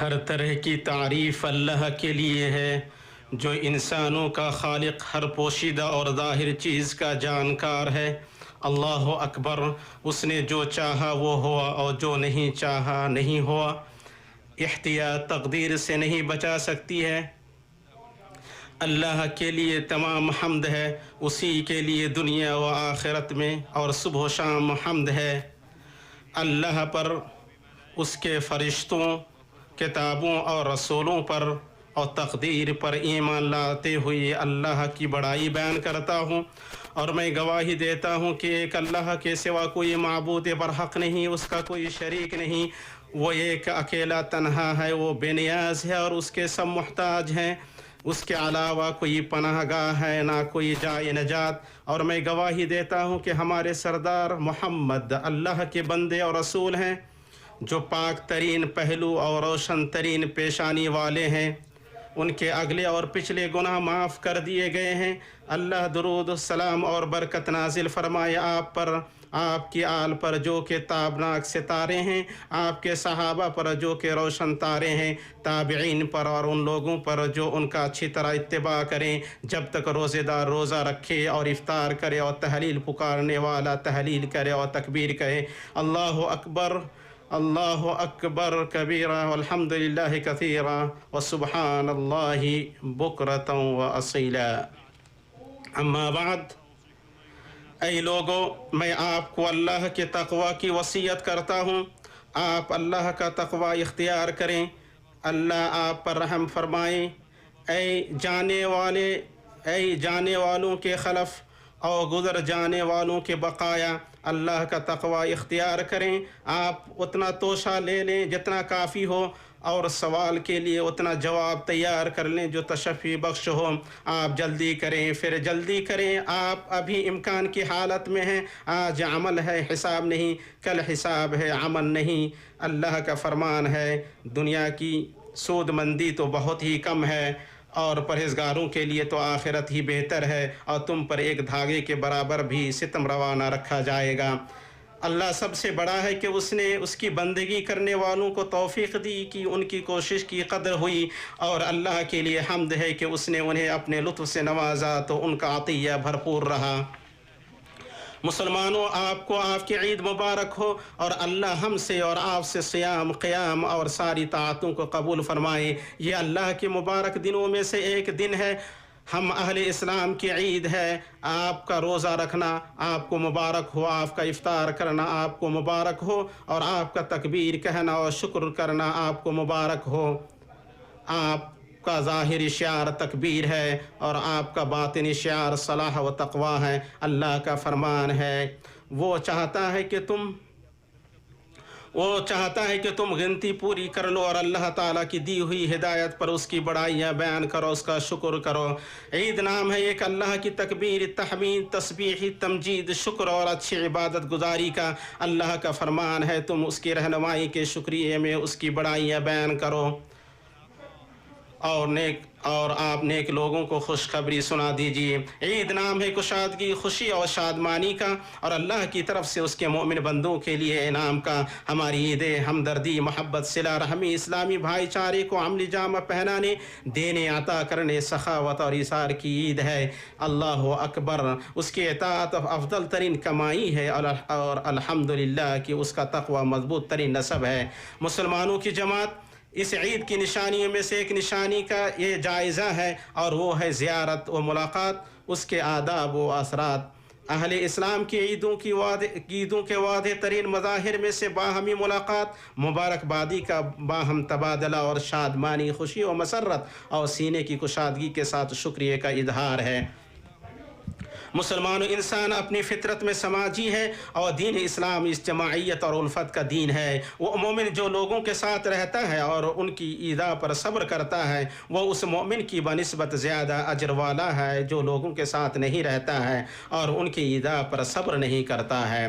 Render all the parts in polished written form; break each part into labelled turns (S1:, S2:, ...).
S1: ہر طرح کی تعریف اللہ کے لیے ہے جو انسانوں کا خالق، ہر پوشیدہ اور ظاہر چیز کا جانکار ہے۔ اللہ اکبر۔ اس نے جو چاہا وہ ہوا اور جو نہیں چاہا نہیں ہوا۔ احتیاط تقدیر سے نہیں بچا سکتی ہے۔ اللہ کے لیے تمام حمد ہے، اسی کے لیے دنیا و آخرت میں اور صبح و شام حمد ہے۔ اللہ پر، اس کے فرشتوں، کتابوں اور رسولوں پر اور تقدیر پر ایمان لاتے ہوئے اللہ کی بڑائی بیان کرتا ہوں، اور میں گواہی دیتا ہوں کہ ایک اللہ کے سوا کوئی معبود برحق نہیں، اس کا کوئی شریک نہیں۔ وہ ایک اکیلا تنہا ہے، وہ بے نیاز ہے اور اس کے سب محتاج ہیں۔ اس کے علاوہ کوئی پناہ گاہ ہے نہ کوئی جائے نجات، اور میں گواہی دیتا ہوں کہ ہمارے سردار محمد اللہ کے بندے اور رسول ہیں، جو پاک ترین پہلو اور روشن ترین پیشانی والے ہیں۔ ان کے اگلے اور پچھلے گناہ معاف کر دیے گئے ہیں۔ اللہ درود السلام اور برکت نازل فرمائے آپ پر، آپ کی آل پر جو کہ تابناک ستارے ہیں، آپ کے صحابہ پر جو کہ روشن تارے ہیں، تابعین پر اور ان لوگوں پر جو ان کا اچھی طرح اتباع کریں جب تک روزے دار روزہ رکھے اور افطار کرے اور تحلیل پکارنے والا تحلیل کرے اور تکبیر کہے۔ اللہ اکبر، اللہ اکبر کبیرا والحمد للہ کثیرا وسبحان اللہ بکرۃ واصیلا۔ اما بعد، اے لوگو، میں آپ کو اللہ کے تقوی کی وصیت کرتا ہوں۔ آپ اللہ کا تقوی اختیار کریں، اللہ آپ پر رحم فرمائیں۔ اے جانے والوں کے خلف اور گزر جانے والوں کے بقایا، اللہ کا تقوی اختیار کریں۔ آپ اتنا توشہ لے لیں جتنا کافی ہو، اور سوال کے لیے اتنا جواب تیار کر لیں جو تشفی بخش ہو۔ آپ جلدی کریں، پھر جلدی کریں۔ آپ ابھی امکان کی حالت میں ہیں، آج عمل ہے حساب نہیں، کل حساب ہے عمل نہیں۔ اللہ کا فرمان ہے، دنیا کی سود مندی تو بہت ہی کم ہے، اور پرہیزگاروں کے لیے تو آخرت ہی بہتر ہے، اور تم پر ایک دھاگے کے برابر بھی ستم روا نہ رکھا جائے گا۔ اللہ سب سے بڑا ہے کہ اس نے اس کی بندگی کرنے والوں کو توفیق دی کہ ان کی کوشش کی قدر ہوئی، اور اللہ کے لیے حمد ہے کہ اس نے انہیں اپنے لطف سے نوازا تو ان کا عطیہ بھرپور رہا۔ مسلمانوں، آپ کو آپ کی عید مبارک ہو، اور اللہ ہم سے اور آپ سے صیام، قیام اور ساری طاعتوں کو قبول فرمائے۔ یہ اللہ کے مبارک دنوں میں سے ایک دن ہے۔ ہم اہل اسلام کی عید ہے۔ آپ کا روزہ رکھنا آپ کو مبارک ہو، آپ کا افطار کرنا آپ کو مبارک ہو، اور آپ کا تکبیر کہنا اور شکر کرنا آپ کو مبارک ہو۔ آپ کا ظاہری شعار تکبیر ہے اور آپ کا باطنی شعار صلاح و تقوی ہے۔ اللہ کا فرمان ہے، وہ چاہتا ہے کہ تم گنتی پوری کر لو اور اللہ تعالیٰ کی دی ہوئی ہدایت پر اس کی بڑائیاں بیان کرو، اس کا شکر کرو۔ عید نام ہے ایک اللہ کی تکبیر، تحمید، تسبیح، تمجید، شکر اور اچھی عبادت گزاری کا۔ اللہ کا فرمان ہے، تم اس کی رہنمائی کے شکریہ میں اس کی بڑائیاں بیان کرو، اور آپ نیک لوگوں کو خوشخبری سنا دیجیے۔ عید نام ہے کشادگی، خوشی اور شادمانی کا، اور اللہ کی طرف سے اس کے مومن بندوں کے لیے انعام کا۔ ہماری عید ہمدردی، محبت، صلہ رحمی، اسلامی بھائی چارے کو عملی جامہ پہنانے، دینے، عطا کرنے، سخاوت اور ایثار کی عید ہے۔ اللہ اکبر۔ اس کی اطاعت افضل ترین کمائی ہے، اور الحمدللہ کہ اس کا تقوی مضبوط ترین نسب ہے۔ مسلمانوں کی جماعت، اس عید کی نشانیوں میں سے ایک نشانی کا یہ جائزہ ہے، اور وہ ہے زیارت و ملاقات، اس کے آداب و اثرات۔ اہل اسلام کی عیدوں کے واضح ترین مظاہر میں سے باہمی ملاقات، مبارکبادی کا باہم تبادلہ، اور شادمانی، خوشی و مسرت اور سینے کی کشادگی کے ساتھ شکریہ کا اظہار ہے۔ مسلمان انسان اپنی فطرت میں سماجی ہے، اور دین اسلام اجتماعیت اور الفت کا دین ہے۔ وہ مومن جو لوگوں کے ساتھ رہتا ہے اور ان کی ایذا پر صبر کرتا ہے، وہ اس مومن کی بنسبت زیادہ اجر والا ہے جو لوگوں کے ساتھ نہیں رہتا ہے اور ان کی ایذا پر صبر نہیں کرتا ہے۔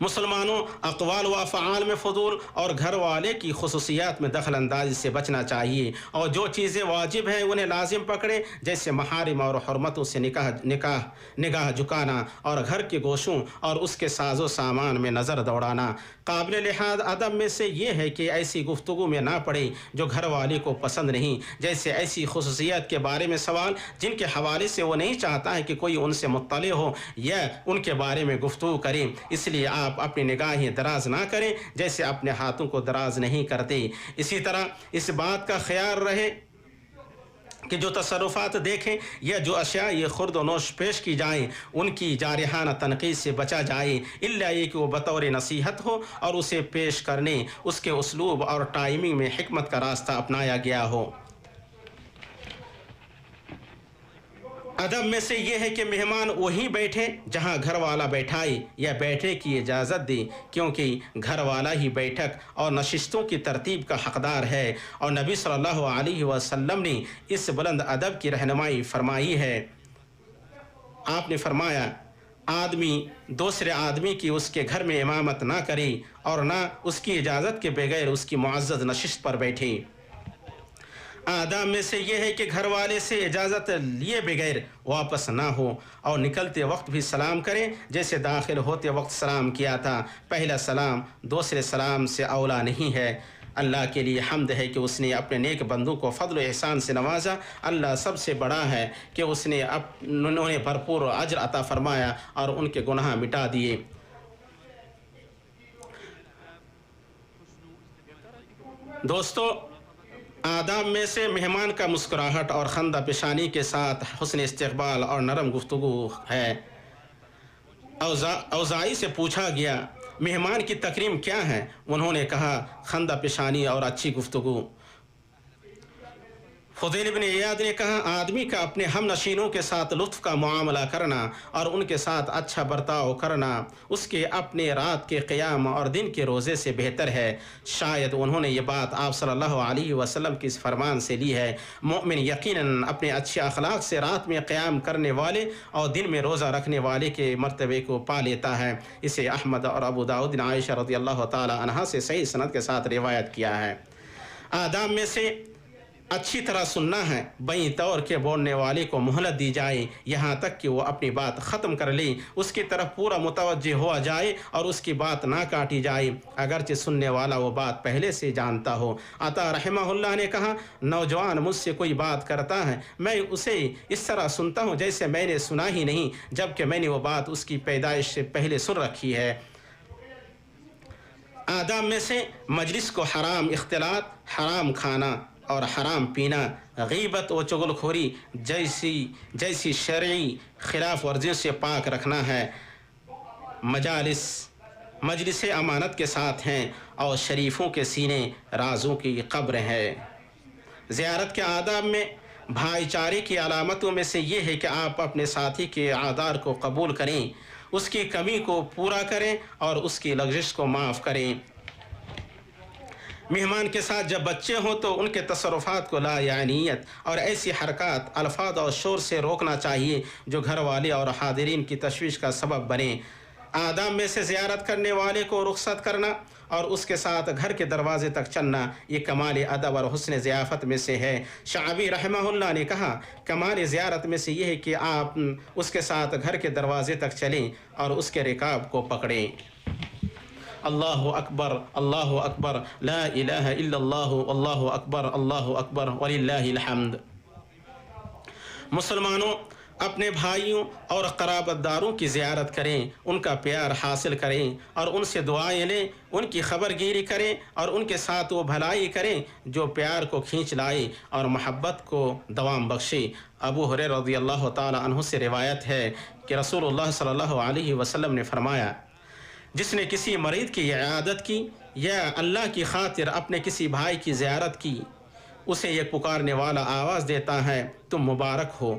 S1: مسلمانوں اقوال و افعال میں فضول اور گھر والے کی خصوصیات میں دخل اندازی سے بچنا چاہیے، اور جو چیزیں واجب ہیں انہیں لازم پکڑیں، جیسے محارم اور حرمتوں سے نگاہ جھکانا اور گھر کے گوشوں اور اس کے ساز و سامان میں نظر دوڑانا۔ قابل لحاظ ادب میں سے یہ ہے کہ ایسی گفتگو میں نہ پڑے جو گھر والے کو پسند نہیں، جیسے ایسی خصوصیات کے بارے میں سوال جن کے حوالے سے وہ نہیں چاہتا ہے کہ کوئی ان سے مطلع ہو یا ان کے بارے میں گفتگو کریں۔ اس لیے آپ اپنی نگاہیں دراز نہ کریں جیسے اپنے ہاتھوں کو دراز نہیں کرتے۔ اسی طرح اس بات کا خیال رہے کہ جو تصرفات دیکھیں یا جو اشیاء یہ خرد و نوش پیش کی جائیں ان کی جارحانہ تنقید سے بچا جائے، الا یہ کہ وہ بطور نصیحت ہو اور اسے پیش کرنے اس کے اسلوب اور ٹائمنگ میں حکمت کا راستہ اپنایا گیا ہو۔ ادب میں سے یہ ہے کہ مہمان وہیں بیٹھے جہاں گھر والا بیٹھائے یا بیٹھنے کی اجازت دے، کیونکہ گھر والا ہی بیٹھک اور نشستوں کی ترتیب کا حقدار ہے، اور نبی صلی اللہ علیہ وسلم نے اس بلند ادب کی رہنمائی فرمائی ہے۔ آپ نے فرمایا، آدمی دوسرے آدمی کی اس کے گھر میں امامت نہ کرے اور نہ اس کی اجازت کے بغیر اس کی معزز نشست پر بیٹھے۔ آداب میں سے یہ ہے کہ گھر والے سے اجازت لیے بغیر واپس نہ ہو اور نکلتے وقت بھی سلام کریں جیسے داخل ہوتے وقت سلام کیا تھا۔ پہلا سلام دوسرے سلام سے اولا نہیں ہے۔ اللہ کے لیے حمد ہے کہ اس نے اپنے نیک بندوں کو فضل و احسان سے نوازا۔ اللہ سب سے بڑا ہے کہ اس نے انہوں نے بھرپور اجر عطا فرمایا اور ان کے گناہ مٹا دیے۔ دوستو، آداب میں سے مہمان کا مسکراہٹ اور خندہ پیشانی کے ساتھ حسن استقبال اور نرم گفتگو ہے۔ اوزاعی سے پوچھا گیا، مہمان کی تکریم کیا ہے؟ انہوں نے کہا، خندہ پیشانی اور اچھی گفتگو۔ فضیل بن عیاض نے کہا، آدمی کا اپنے ہم نشینوں کے ساتھ لطف کا معاملہ کرنا اور ان کے ساتھ اچھا برتاؤ کرنا اس کے اپنے رات کے قیام اور دن کے روزے سے بہتر ہے۔ شاید انہوں نے یہ بات آپ صلی اللہ علیہ وسلم کی اس فرمان سے لی ہے۔ مومن یقیناً اپنے اچھے اخلاق سے رات میں قیام کرنے والے اور دن میں روزہ رکھنے والے کے مرتبے کو پا لیتا ہے۔ اسے احمد اور ابو داؤد نے عائشہ رضی اللہ تعالی عنہا سے صحیح سند کے ساتھ روایت کیا ہے۔ آداب میں سے اچھی طرح سننا ہے، بیں طور کے بولنے والے کو مہلت دی جائے یہاں تک کہ وہ اپنی بات ختم کر لے، اس کی طرف پورا متوجہ ہوا جائے اور اس کی بات نہ کاٹی جائے اگرچہ سننے والا وہ بات پہلے سے جانتا ہو۔ عطا رحمہ اللہ نے کہا، نوجوان مجھ سے کوئی بات کرتا ہے، میں اسے اس طرح سنتا ہوں جیسے میں نے سنا ہی نہیں، جبکہ میں نے وہ بات اس کی پیدائش سے پہلے سن رکھی ہے۔ آداب میں سے مجلس کو حرام اختلاط، حرام کھانا اور حرام پینا، غیبت و چغل خوری جیسی شرعی خلاف ورزیوں سے پاک رکھنا ہے۔ مجلس امانت کے ساتھ ہیں اور شریفوں کے سینے رازوں کی قبر ہے۔ زیارت کے آداب میں بھائی چارے کی علامتوں میں سے یہ ہے کہ آپ اپنے ساتھی کے اعذار کو قبول کریں، اس کی کمی کو پورا کریں اور اس کی لغزش کو معاف کریں۔ مہمان کے ساتھ جب بچے ہوں تو ان کے تصرفات کو لا یعنیت اور ایسی حرکات، الفاظ اور شور سے روکنا چاہیے جو گھر والے اور حاضرین کی تشویش کا سبب بنے۔ آداب میں سے زیارت کرنے والے کو رخصت کرنا اور اس کے ساتھ گھر کے دروازے تک چلنا، یہ کمال ادب اور حسن ضیافت میں سے ہے۔ شعبی رحمہ اللہ نے کہا، کمال زیارت میں سے یہ ہے کہ آپ اس کے ساتھ گھر کے دروازے تک چلیں اور اس کے رکاب کو پکڑیں۔ اللہ اکبر، اللہ اکبر، لا الہ الا اللہ، اللہ اکبر وللہ الحمد۔ مسلمانوں، اپنے بھائیوں اور قرابت داروں کی زیارت کریں، ان کا پیار حاصل کریں اور ان سے دعائیں لیں، ان کی خبر گیری کریں اور ان کے ساتھ وہ بھلائی کریں جو پیار کو کھینچ لائے اور محبت کو دوام بخشے۔ ابو ہریرہ رضی اللہ تعالی عنہ سے روایت ہے کہ رسول اللہ صلی اللہ علیہ وسلم نے فرمایا، جس نے کسی مریض کی عیادت کی یا اللہ کی خاطر اپنے کسی بھائی کی زیارت کی، اسے یہ پکارنے والا آواز دیتا ہے، تم مبارک ہو،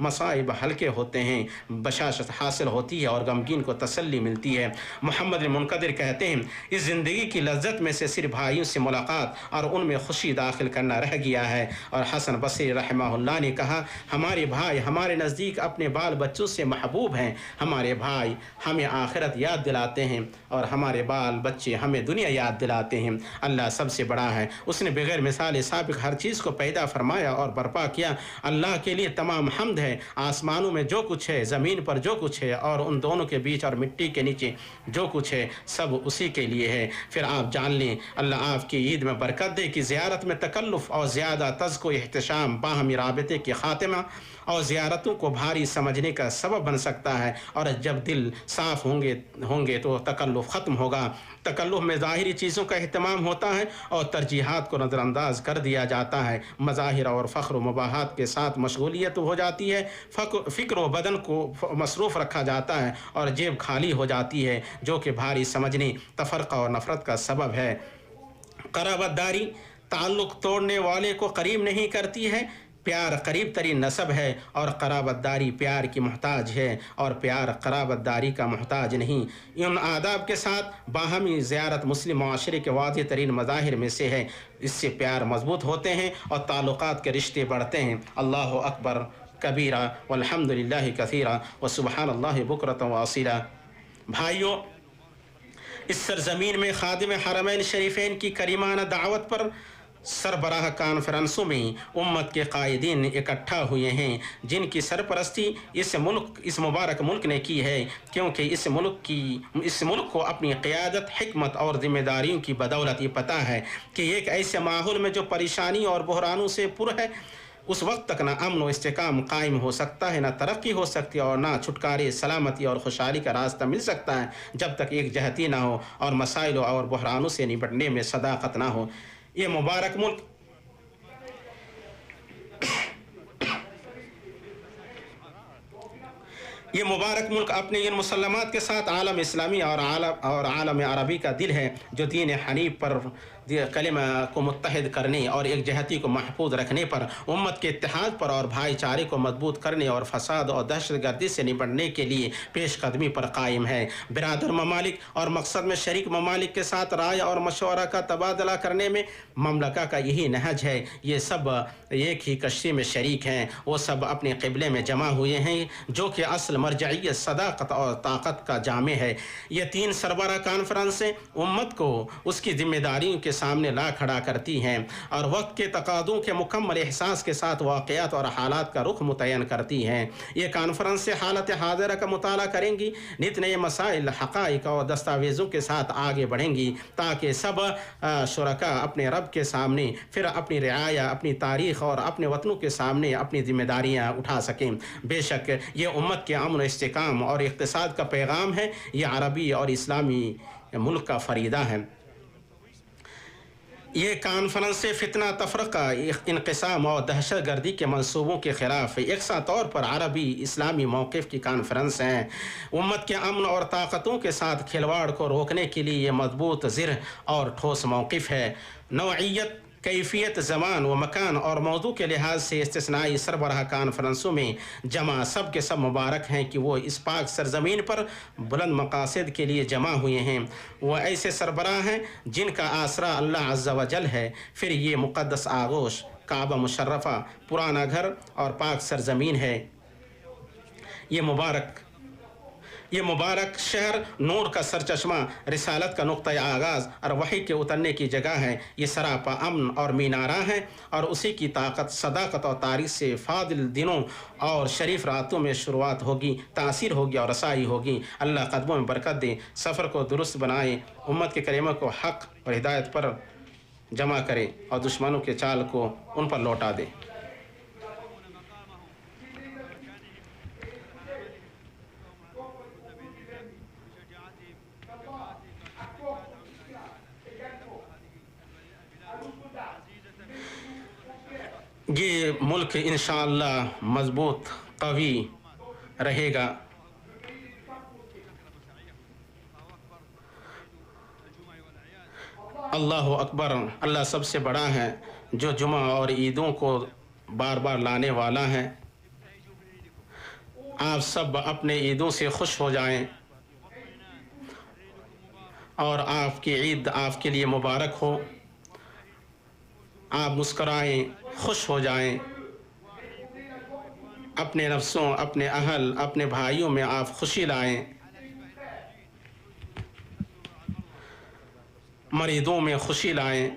S1: مصائب ہلکے ہوتے ہیں، بشاشت حاصل ہوتی ہے اور غمگین کو تسلی ملتی ہے۔ محمد المنقدر کہتے ہیں اس زندگی کی لذت میں سے صرف بھائیوں سے ملاقات اور ان میں خوشی داخل کرنا رہ گیا ہے۔ اور حسن بصری رحمہ اللہ نے کہا ہمارے بھائی ہمارے نزدیک اپنے بال بچوں سے محبوب ہیں، ہمارے بھائی ہمیں آخرت یاد دلاتے ہیں اور ہمارے بال بچے ہمیں دنیا یاد دلاتے ہیں۔ اللہ سب سے بڑا ہے، اس نے بغیر مثال سابق ہر چیز کو پیدا فرمایا اور برپا کیا۔ اللہ کے لیے تمام حمد ہے، آسمانوں میں جو کچھ ہے، زمین پر جو کچھ ہے اور ان دونوں کے بیچ اور مٹی کے نیچے جو کچھ ہے سب اسی کے لیے ہے۔ پھر آپ جان لیں اللہ آپ کی عید میں برکت دے کہ زیارت میں تکلف اور زیادہ تزک و احتشام باہمی رابطے کے خاتمہ اور زیارتوں کو بھاری سمجھنے کا سبب بن سکتا ہے، اور جب دل صاف ہوں گے تو تکلف ختم ہوگا۔ تکلف میں ظاہری چیزوں کا اہتمام ہوتا ہے اور ترجیحات کو نظر انداز کر دیا جاتا ہے، مظاہر اور فخر و مباحات کے ساتھ مشغولیت ہو جاتی ہے، فکر و بدن کو مصروف رکھا جاتا ہے اور جیب خالی ہو جاتی ہے، جو کہ بھاری سمجھنے، تفرقہ اور نفرت کا سبب ہے۔ قرابت داری تعلق توڑنے والے کو قریب نہیں کرتی ہے، پیار قریب ترین نسب ہے اور قرابت داری پیار کی محتاج ہے اور پیار قرابت داری کا محتاج نہیں۔ ان آداب کے ساتھ باہمی زیارت مسلم معاشرے کے واضح ترین مظاہر میں سے ہے، اس سے پیار مضبوط ہوتے ہیں اور تعلقات کے رشتے بڑھتے ہیں۔ اللہ اکبر کبیرہ والحمد للہ کثیرہ وسبحان اللہ بکرۃ واصیلہ۔ بھائیوں، اس سرزمین میں خادم حرمین شریفین کی کریمانہ دعوت پر سربراہ کانفرنسوں میں امت کے قائدین اکٹھا ہوئے ہیں، جن کی سرپرستی اس مبارک ملک نے کی ہے، کیونکہ اس ملک کو اپنی قیادت، حکمت اور ذمہ داریوں کی بدولت یہ پتہ ہے کہ ایک ایسے ماحول میں جو پریشانی اور بحرانوں سے پر ہے، اس وقت تک نہ امن و استحکام قائم ہو سکتا ہے، نہ ترقی ہو سکتی اور نہ چھٹکارے، سلامتی اور خوشحالی کا راستہ مل سکتا ہے جب تک ایک جہتی نہ ہو اور مسائل اور بحرانوں سے نپٹنے میں صداقت نہ ہو۔ یہ مبارک ملک اپنے ان مسلمات کے ساتھ عالم اسلامی اور عالم عربی کا دل ہے، جو دین حنیف پر کلمہ کو متحد کرنے اور ایک جہتی کو محفوظ رکھنے پر، امت کے اتحاد پر اور بھائی چارے کو مضبوط کرنے اور فساد اور دہشت گردی سے نپٹنے کے لیے پیش قدمی پر قائم ہے۔ برادر ممالک اور مقصد میں شریک ممالک کے ساتھ رائے اور مشورہ کا تبادلہ کرنے میں مملکہ کا یہی نہج ہے۔ یہ سب ایک ہی کشتی میں شریک ہیں، وہ سب اپنے قبلے میں جمع ہوئے ہیں، جو کہ اصل مرجعیت، صداقت اور طاقت کا جامع ہے۔ یہ تین سربراہ کانفرنسیں امت کو اس کی ذمہ داریوں کے سامنے لا کھڑا کرتی ہیں اور وقت کے تقاضوں کے مکمل احساس کے ساتھ واقعات اور حالات کا رخ متعین کرتی ہیں۔ یہ کانفرنسیں حالت حاضرہ کا مطالعہ کریں گی، نت نئے مسائل، حقائق اور دستاویزوں کے ساتھ آگے بڑھیں گی، تاکہ سب شرکاء اپنے رب کے سامنے، پھر اپنی رعایا، اپنی تاریخ اور اپنے وطنوں کے سامنے اپنی ذمہ داریاں اٹھا سکیں۔ بے شک یہ امت کے امن و استحکام اور اقتصاد کا پیغام ہے، یہ عربی اور اسلامی ملک کا فریضہ ہے۔ یہ کانفرنس فتنہ، تفرقہ، انقسام اور دہشت گردی کے منصوبوں کے خلاف یکساں طور پر عربی اسلامی موقف کی کانفرنس ہیں۔ امت کے امن اور طاقتوں کے ساتھ کھلواڑ کو روکنے کے لیے یہ مضبوط زر اور ٹھوس موقف ہے۔ نوعیت، کیفیت، زمان و مکان اور موضوع کے لحاظ سے استثنائی سربراہ کانفرنسوں میں جمع سب کے سب مبارک ہیں کہ وہ اس پاک سرزمین پر بلند مقاصد کے لیے جمع ہوئے ہیں۔ وہ ایسے سربراہ ہیں جن کا آسرا اللہ عز و جل ہے۔ پھر یہ مقدس آغوش کعبہ مشرفہ، پرانا گھر اور پاک سرزمین ہے۔ یہ مبارک شہر نور کا سرچشمہ، رسالت کا نقطۂ آغاز اور وحی کے اترنے کی جگہ ہے۔ یہ سراپا امن اور مینارہ ہے اور اسی کی طاقت، صداقت اور تاریخ سے فاضل دنوں اور شریف راتوں میں شروعات ہوگی، تاثیر ہوگی اور رسائی ہوگی۔ اللہ قدموں میں برکت دے، سفر کو درست بنائے، امت کے کریمہ کو حق اور ہدایت پر جمع کرے اور دشمنوں کے چال کو ان پر لوٹا دے۔ یہ ملک انشاءاللہ مضبوط، قوی رہے گا۔ اللہ اکبر، اللہ سب سے بڑا ہے، جو جمعہ اور عیدوں کو بار بار لانے والا ہے۔ آپ سب اپنے عیدوں سے خوش ہو جائیں اور آپ کی عید آپ کے لیے مبارک ہو. آپ مسکرائیں، خوش ہو جائیں. اپنے نفسوں، اپنے اہل، اپنے بھائیوں میں آپ خوشی لائیں. مریضوں میں خوشی لائیں.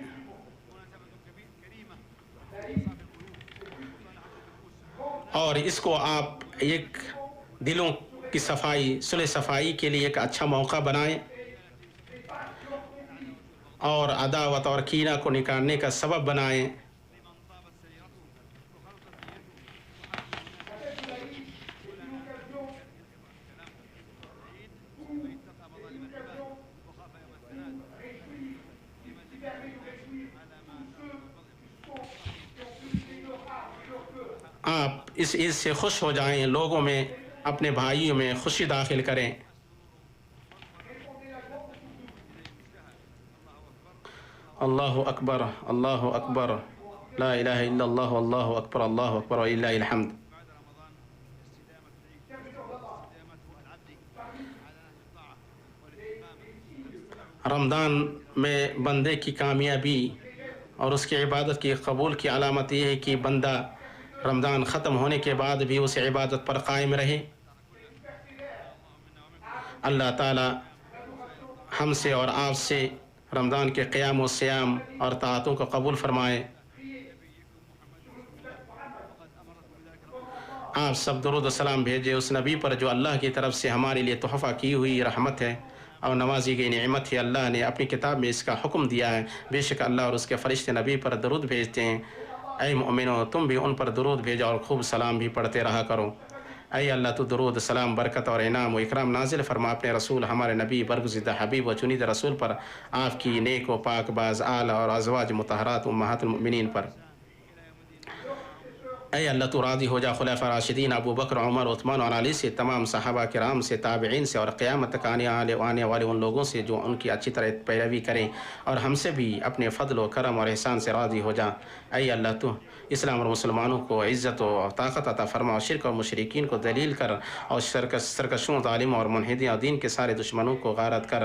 S1: اور اس کو آپ ایک دلوں کی صفائی، صلح صفائی کے لیے ایک اچھا موقع بنائیں اور عداوت اور کینہ کو نکالنے کا سبب بنائیں. آپ اس عید سے خوش ہو جائیں، لوگوں میں، اپنے بھائیوں میں خوشی داخل کریں. اللہ اکبر، اللہ اکبر، لا الہ الا اللہ، اللہ اکبر، اللہ اکبر وللہ الحمد. رمضان میں بندے کی کامیابی اور اس کی عبادت کی قبول کی علامت یہ ہے کہ بندہ رمضان ختم ہونے کے بعد بھی اس عبادت پر قائم رہے. اللہ تعالی ہم سے اور آپ سے رمضان کے قیام و سیام اور طاعتوں کو قبول فرمائے. آپ سب درود و سلام بھیجے اس نبی پر جو اللہ کی طرف سے ہمارے لیے تحفہ کی ہوئی رحمت ہے اور نوازی گئی نعمت ہے. اللہ نے اپنی کتاب میں اس کا حکم دیا ہے. بے شک اللہ اور اس کے فرشتے نبی پر درود بھیجتے ہیں. اے مومنو، تم بھی ان پر درود بھیجو اور خوب سلام بھی پڑھتے رہا کرو. اے اللہ تو درود، سلام، برکت اور انعام و اکرام نازل فرما اپنے رسول ہمارے نبی برگزیدہ حبیب و چنیدہ رسول پر، آپ کی نیک و پاک باز آل اور ازواج مطہرات امہات المؤمنین پر. اے اللہ تو راضی ہو جا خلفاء راشدین ابو بکر، عمر، عثمان اور علی سے، تمام صحابہ کرام سے، تابعین سے اور قیامت تک آنے والے ان لوگوں سے جو ان کی اچھی طرح پیروی کریں، اور ہم سے بھی اپنے فضل و کرم اور احسان سے راضی ہو جا. اے اللہ تو اسلام اور مسلمانوں کو عزت و طاقت عطا فرما اور شرک اور مشرکین کو ذلیل کر اور سرکشوں، ظالموں اور منحدین اور دین کے سارے دشمنوں کو غارت کر.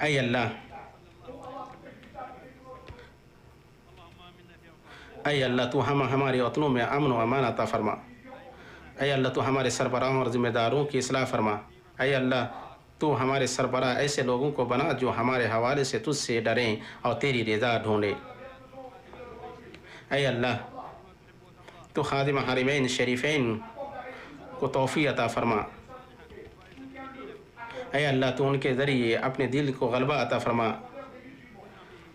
S1: اے اللہ، اے اللہ تو ہمارے وطنوں میں امن و امان عطا فرما. اے اللہ تو ہمارے سربراہوں اور ذمہ داروں کی اصلاح فرما. اے اللہ تو ہمارے سربراہ ایسے لوگوں کو بنا جو ہمارے حوالے سے تجھ سے ڈریں اور تیری رضا ڈھونڈیں. اے اللہ تو خادم حرمین شریفین کو توفیق عطا فرما. اے اللہ تو ان کے ذریعے اپنے دل کو غلبہ عطا فرما.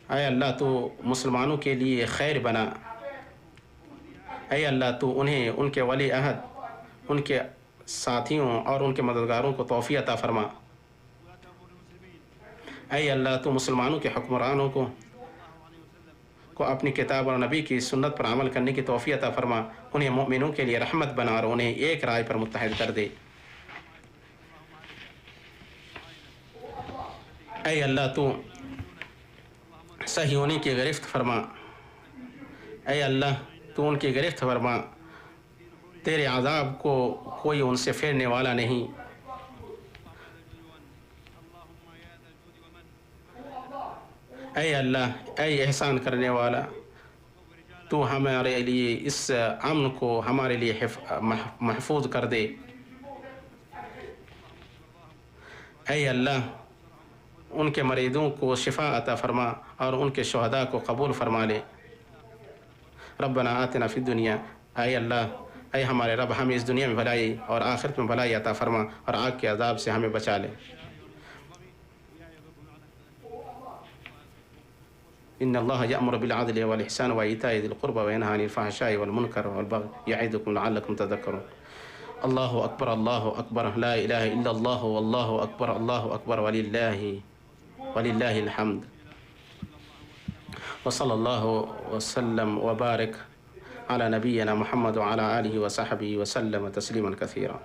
S1: اے اللہ تو مسلمانوں کے لیے خیر بنا. اے اللہ تو انہیں، ان کے ولی عہد، ان کے ساتھیوں اور ان کے مددگاروں کو توفیق عطا فرما. اے اللہ تو مسلمانوں کے حکمرانوں کو اپنی کتاب اور نبی کی سنت پر عمل کرنے کی توفیق عطا فرما. انہیں مومنوں کے لیے رحمت بنا اور انہیں ایک رائے پر متحد کر دے. اے اللہ تو صہیونی کی گرفت فرما. اے اللہ تو ان کی گرفت فرما. تیرے عذاب کو کوئی ان سے پھیرنے والا نہیں. اے اللہ، اے احسان کرنے والا، تو ہمارے لیے اس امن کو ہمارے لیے محفوظ کر دے. اے اللہ ان کے مریضوں کو شفا عطا فرما اور ان کے شہداء کو قبول فرما لے. ربنا آتنا فی الدنیا، اے اللہ، اے ہمارے رب، ہمیں اس دنیا میں بھلائی اور آخرت میں بھلائی عطا فرما اور آگ کے عذاب سے ہمیں بچا لے. ان اللہ یأمر بالعدل والإحسان وإیتاء ذی القربى وینہی عن الفحشاء والمنکر والبغی یعظکم لعلکم تذکرون. اللہ اکبر، اللہ اکبر، لا الہ الا اللہ، واللہ اکبر، اللہ اکبر وللہ الحمد. وصلی اللہ وسلم وبارک علی نبینا محمد وعلی آلہ وصحبہ وسلم تسلیما کثیرا.